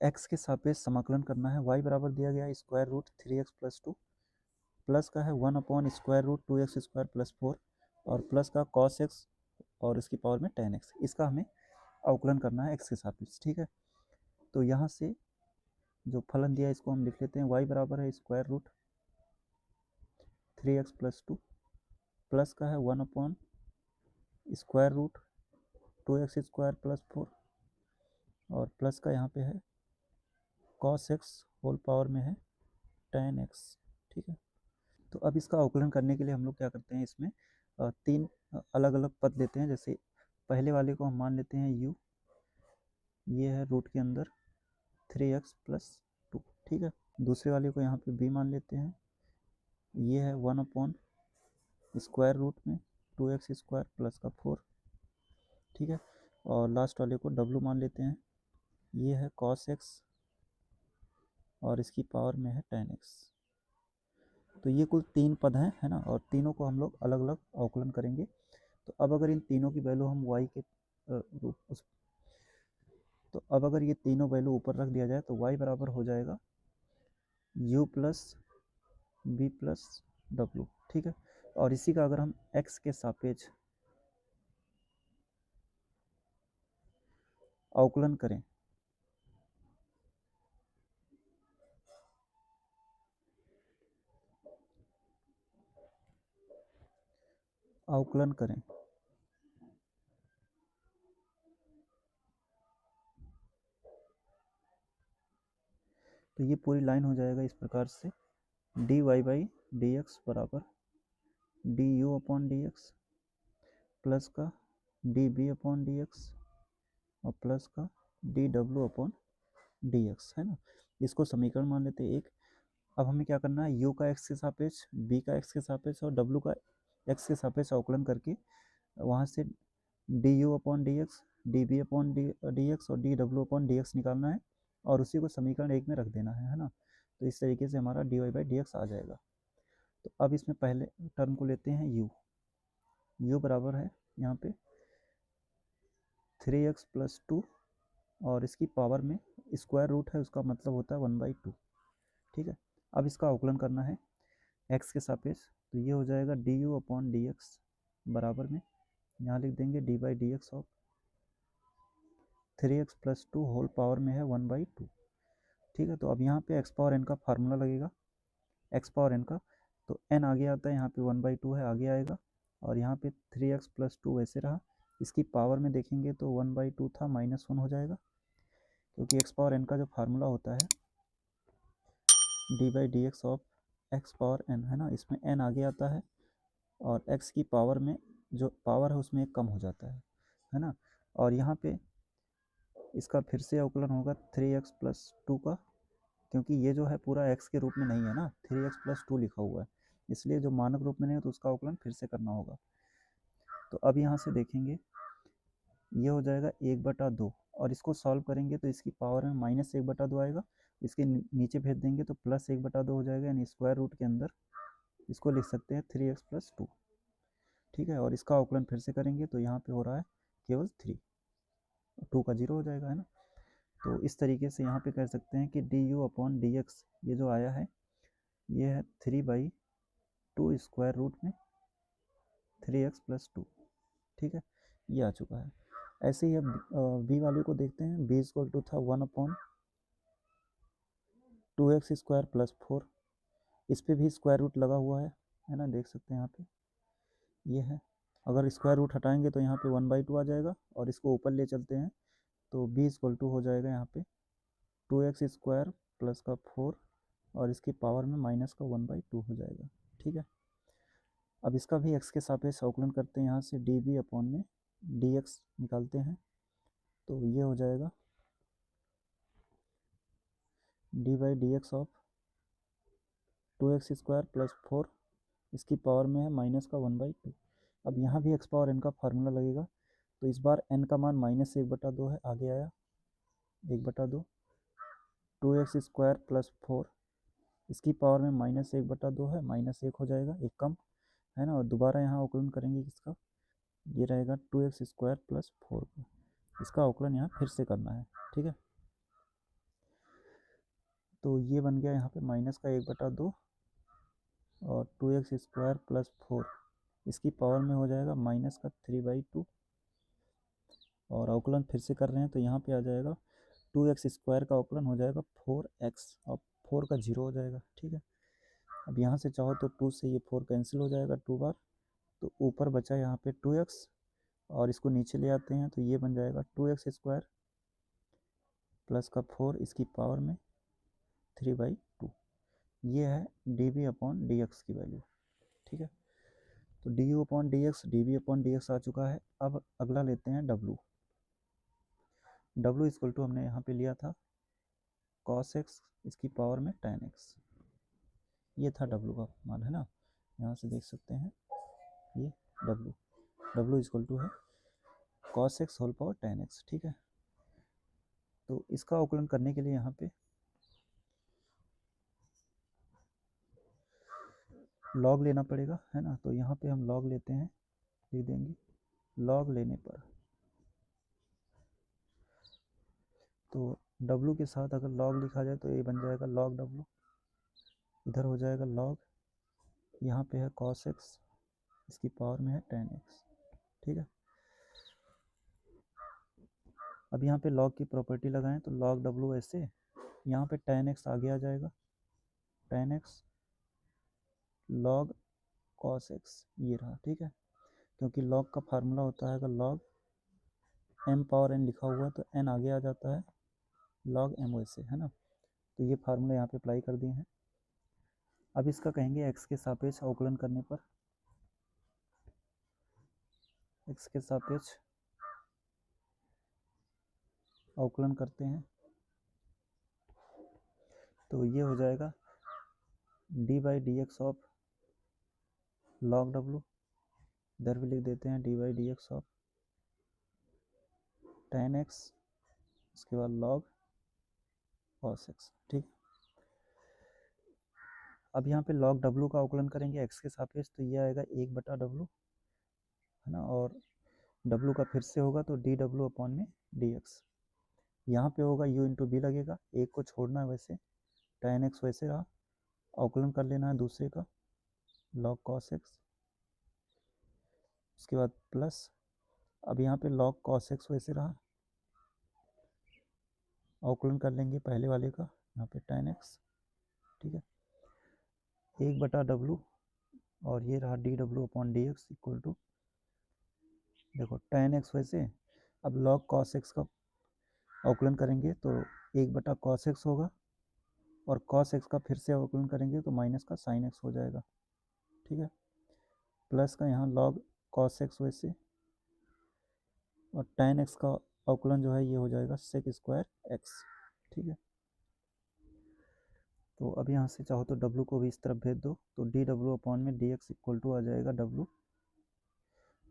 X के सापेक्ष समाकलन करना है। वाई बराबर दिया गया है square root 3x plus 2, plus का है 1 upon square root 2x square plus 4 और प्लस का कॉस एक्स और इसकी पावर में tan x। इसका हमें अवकलन करना है एक्स के सापेक्ष। ठीक है, तो यहाँ से जो फलन दिया है इसको हम लिख लेते हैं। y बराबर है square root 3x plus 2, plus का है 1 upon square root 2x square plus 4 और प्लस का यहाँ पे है कॉस एक्स होल पावर में है tan x। ठीक है, तो अब इसका अवकलन करने के लिए हम लोग क्या करते हैं, इसमें तीन अलग अलग पद लेते हैं। जैसे पहले वाले को हम मान लेते हैं u, ये है रूट के अंदर 3x प्लस 2। ठीक है, दूसरे वाले को यहाँ पे b मान लेते हैं, ये है 1 अपॉन स्क्वायर रूट में 2x स्क्वायर प्लस का 4। ठीक है, और लास्ट वाले को w मान लेते हैं, ये है cos x और इसकी पावर में है tan x। तो ये कुल 3 पद हैं, है ना, और तीनों को हम लोग अलग अलग अवकलन करेंगे। तो अब अगर इन तीनों की वैल्यू हम y के तो अब अगर ये तीनों वैल्यू ऊपर रख दिया जाए तो y बराबर हो जाएगा u प्लस बी प्लस डब्लू। ठीक है, और इसी का अगर हम x के सापेक्ष अवकलन करें तो ये पूरी लाइन हो जाएगा इस प्रकार से, dy बाई डी एक्स बराबर d u upon d x plus का d B upon d x और प्लस का डी डब्ल्यू अपॉन डी एक्स, है ना। इसको समीकरण मान लेते हैं एक। अब हमें क्या करना है, u का x के सापेक्ष, b का x के सापेक्ष और w का x के सापेक्ष अवकलन करके वहाँ से d u upon d x, d B upon d x और डी डब्ल्यू अपॉन डी एक्स निकालना है और उसी को समीकरण एक में रख देना है ना। तो इस तरीके से हमारा d y by d x आ जाएगा। तो अब इसमें पहले टर्म को लेते हैं u बराबर है यहाँ पे 3x प्लस 2 और इसकी पावर में स्क्वायर रूट है, उसका मतलब होता है 1/2। ठीक है, अब इसका अवकलन करना है x के सापेक्ष, तो ये हो जाएगा d u upon d x बराबर में यहाँ लिख देंगे d by d x of 3x plus 2 whole power में है 1/2। ठीक है, तो अब यहाँ पे x पावर n का फार्मूला लगेगा, x पावर n का, तो n आगे आता है, यहाँ पे 1/2 है आगे आएगा और यहाँ पे 3x प्लस 2 वैसे रहा। इसकी पावर में देखेंगे तो 1/2 था, -1 हो जाएगा क्योंकि x पावर n का जो फार्मूला होता है D by d x of x power n, है ना, इसमें n आगे आता है और x की पावर में जो पावर है उसमें एक कम हो जाता है ना। और यहाँ पे इसका फिर से अवकलन होगा 3x प्लस 2 का, क्योंकि ये जो है पूरा x के रूप में नहीं है ना, 3x प्लस 2 लिखा हुआ है, इसलिए जो मानक रूप में नहीं है तो उसका अवकलन फिर से करना होगा। तो अब यहाँ से देखेंगे ये हो जाएगा 1/2 और इसको सॉल्व करेंगे तो इसकी पावर में -1/2 आएगा, इसके नीचे भेज देंगे तो +1/2 हो जाएगा, यानी स्क्वायर रूट के अंदर इसको लिख सकते हैं 3x प्लस 2। ठीक है, और इसका अवकलन फिर से करेंगे तो यहाँ पे हो रहा है केवल 3, 2 का 0 हो जाएगा, है ना। तो इस तरीके से यहाँ पे कह सकते हैं कि D u upon d x ये जो आया है ये है 3/2 स्क्वायर रूट में 3x प्लस 2। ठीक है, ये आ चुका है। ऐसे ही अब बी वाले को देखते हैं, b इक्वल टू था 1 अपॉन 2x स्क्वायर प्लस 4, इस पर भी स्क्वायर रूट लगा हुआ है ना, देख सकते हैं यहाँ पे ये है। अगर स्क्वायर रूट हटाएंगे तो यहाँ पे 1/2 आ जाएगा और इसको ऊपर ले चलते हैं तो b इक्वल टू हो जाएगा यहाँ पे 2x स्क्वायर प्लस का 4 और इसकी पावर में माइनस का 1/2 हो जाएगा। ठीक है, अब इसका भी x के सापेक्ष अवकलन करते हैं, यहाँ से डी बी अपॉन में डी एक्स निकालते हैं तो ये हो जाएगा D by d x of 2x square plus 4, इसकी पावर में है माइनस का 1/2। अब यहाँ भी x पावर n का फार्मूला लगेगा, तो इस बार n का मान -1/2 है, आगे आया 1/2, 2x स्क्वायर प्लस 4, इसकी पावर में -1/2 है, -1 हो जाएगा, एक कम, है ना। और दोबारा यहाँ अवकलन करेंगे इसका, ये रहेगा 2x स्क्वायर प्लस 4 का, इसका अवकलन यहाँ फिर से करना है। ठीक है, तो ये बन गया यहाँ पे माइनस का 1/2 और 2x² प्लस 4 इसकी पावर में हो जाएगा माइनस का 3/2 और अवकलन फिर से कर रहे हैं तो यहाँ पे आ जाएगा 2x² का अवकलन हो जाएगा 4x और 4 का 0 हो जाएगा। ठीक है, अब यहाँ से चाहो तो 2 से ये 4 कैंसिल हो जाएगा 2 बार, तो ऊपर बचा यहाँ पे 2x और इसको नीचे ले आते हैं तो ये बन जाएगा 2x² प्लस का 4 इसकी पावर में 3/2। ये है dv/dx की वैल्यू। ठीक है, तो du/dx dv/dx आ चुका है। अब अगला लेते हैं w। w इक्वल टू हमने यहाँ पे लिया था cos x इसकी पावर में tan x। ये था w का मान, है ना, यहाँ से देख सकते हैं ये w इक्वल टू है cos x whole power tan x। ठीक है, तो इसका अवकलन करने के लिए यहाँ पे लॉग लेना पड़ेगा, है ना, तो यहाँ पे हम लॉग लेते हैं, लिख देंगे लॉग लेने पर तो w के साथ अगर लॉग लिखा जाए तो ये बन जाएगा log w, इधर हो जाएगा log, यहाँ पे है cos x इसकी पावर में है tan x। ठीक है, अब यहाँ पे log की प्रॉपर्टी लगाएं तो log w ऐसे, यहाँ पे tan x आगे आ जाएगा, tan x log cos x ये रहा। ठीक है, क्योंकि log का फार्मूला होता है अगर log m पावर n लिखा हुआ है तो n आगे आ जाता है log m वैसे, है ना, तो ये फार्मूला यहाँ पे अप्लाई कर दिए हैं। अब इसका कहेंगे x के सापेक्ष अवकलन करने पर, x के सापेक्ष अवकलन करते हैं तो ये हो जाएगा d/dx ऑफ log w, इधर भी लिख देते हैं d/dx ऑफ tan x, उसके बाद log cos x। ठीक, अब यहाँ पे log w का अवकलन करेंगे x के सापेक्ष तो ये आएगा 1/w, है ना, और w का फिर से होगा तो dw/dx, यहाँ पे होगा u इंटू बी लगेगा, एक को छोड़ना है वैसे, tan x वैसे रहा, अवकलन कर लेना है दूसरे का log cos x, उसके बाद प्लस, अब यहाँ पे log cos x वैसे रहा, अवकलन कर लेंगे पहले वाले का, यहाँ पे tan x। ठीक है, 1/w और ये रहा dw/dx इक्वल टू, देखो tan x वैसे, अब log cos x का अवकलन करेंगे तो 1/cos x होगा और cos x का फिर से अवकलन करेंगे तो माइनस का sin x हो जाएगा। ठीक है, प्लस का यहाँ log cos x वैसे और tan x का अवकलन जो है ये हो जाएगा sec² x। ठीक है, तो अब यहाँ से चाहो तो w को भी इस तरफ भेज दो तो dw/dx इक्वल टू आ जाएगा w,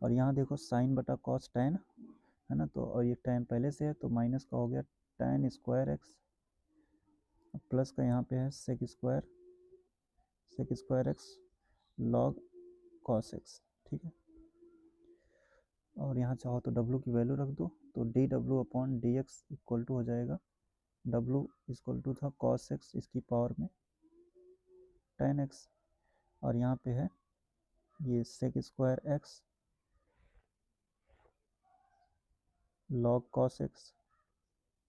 और यहाँ देखो sin/cos tan, है ना, तो और ये tan पहले से है तो माइनस का हो गया tan² x प्लस का यहाँ पे है sec² x log cos x। ठीक है, और यहाँ चाहो तो w की वैल्यू रख दो तो dw/dx इक्वल टू हो जाएगा w इक्वल टू था cos x इसकी पावर में tan x, और यहाँ पे है ये sec² x log cos x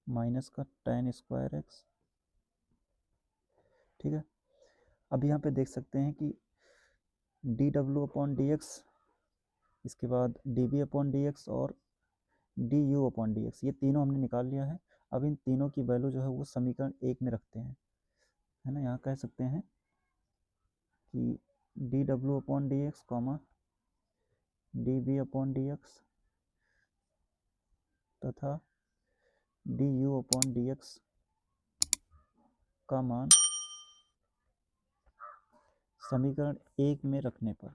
minus का tan² x। ठीक है, अब यहाँ पे देख सकते हैं कि dw/dx, इसके बाद dv/dx और du/dx, ये तीनों हमने निकाल लिया है। अब इन तीनों की वैल्यू जो है वो समीकरण 1 में रखते हैं, है ना, यहाँ कह सकते हैं कि dw/dx dv/dx तथा du/dx का मान समीकरण 1 में रखने पर,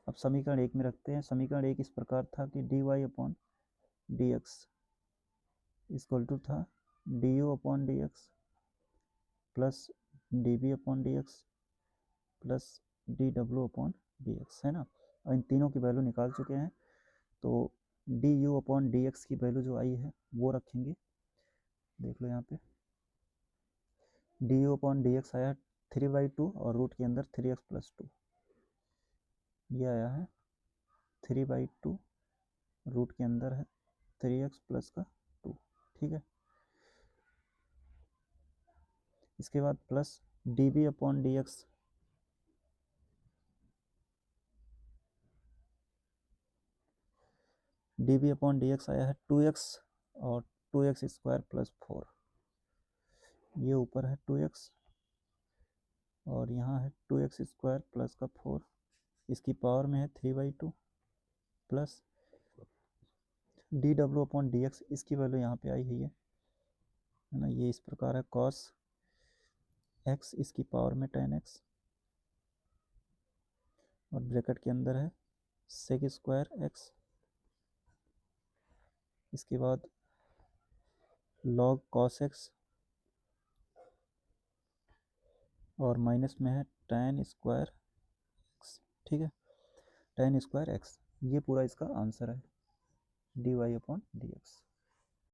अब समीकरण 1 में रखते हैं। समीकरण 1 इस प्रकार था कि dy/dx इक्वल टू था du/dx plus dv/dx plus dw/dx, है ना, और इन तीनों की वैल्यू निकाल चुके हैं तो du/dx की वैल्यू जो आई है वो रखेंगे देख लो यहाँ पे D u upon d x आया 3/2 और रूट के अंदर 3x+2, ये आया है 3/2, रूट के अंदर है 3x+2, ठीक है। इसके बाद plus d B upon d x, d B upon d x आया है 2x और 2x² + 4, ये ऊपर है 2x और यहाँ है 2x² प्लस का 4, इसकी पावर में है 3/2 प्लस डी डब्ल्यू अपॉन डी एक्स, इसकी वैल्यू यहाँ पे आई हुई है ना, ये इस प्रकार है cos x, इसकी पावर में 10x और ब्रैकेट के अंदर है sec²x, इसके बाद log cos x और माइनस में है tan²x, ठीक है, tan²x, ये पूरा इसका आंसर है dy अपॉन डी एक्स।